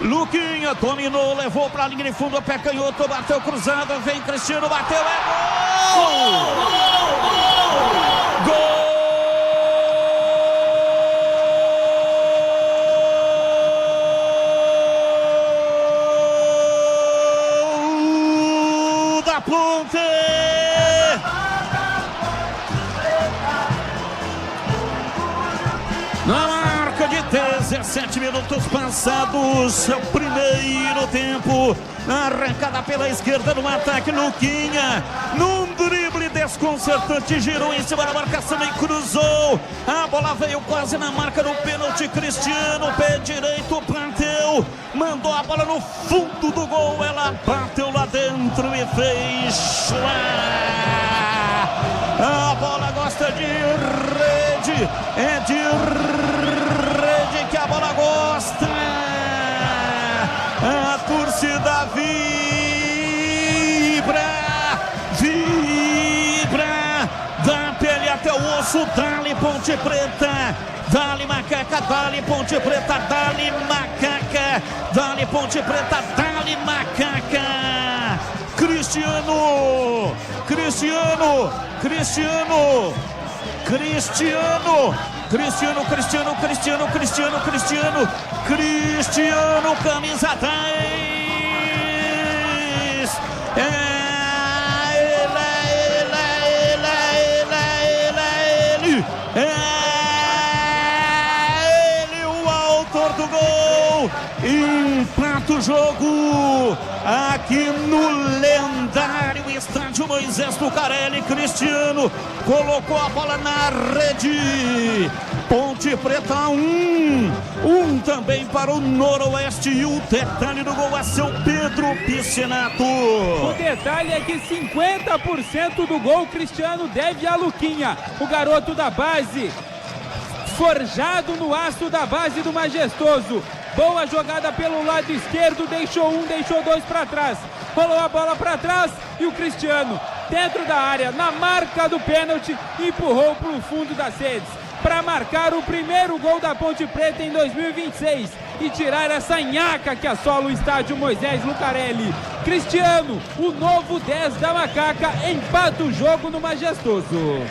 Luquinha dominou, levou pra linha de fundo, pé canhoto, bateu cruzado, vem Cristiano, bateu, é gol! Gol! Da Ponte! Na marca de 17 minutos passados, o primeiro tempo, arrancada pela esquerda no ataque, Luquinha, num drible desconcertante, girou em cima da marcação e cruzou, a bola veio quase na marca do pênalti, Cristiano, pé direito, bateu, mandou a bola no fundo do gol, ela bateu lá dentro e fez lá. A bola gosta de rede, é de rede que a bola gosta. A torcida vibra, da pele até o osso, dali Ponte Preta, dali Macaca, dali Ponte Preta, dali Macaca, dali Ponte Preta, dali Macaca. Cristiano, camisa 10. Ele, o autor do gol, empata o jogo aqui no lendário estádio Moisés Lucarelli. Cristiano colocou a bola na rede. Ponte Preta 1 também para o Noroeste, e o detalhe do gol é seu Pedro Piscinato. O detalhe é que 50% do gol Cristiano deve a Luquinha, o garoto da base, forjado no aço da base do Majestoso. Boa jogada pelo lado esquerdo, deixou dois para trás, rolou a bola para trás e o Cristiano, dentro da área, na marca do pênalti, empurrou para o fundo das redes para marcar o primeiro gol da Ponte Preta em 2026 e tirar essa nhaca que assola o estádio Moisés Lucarelli. Cristiano, o novo 10 da Macaca, empata o jogo no Majestoso.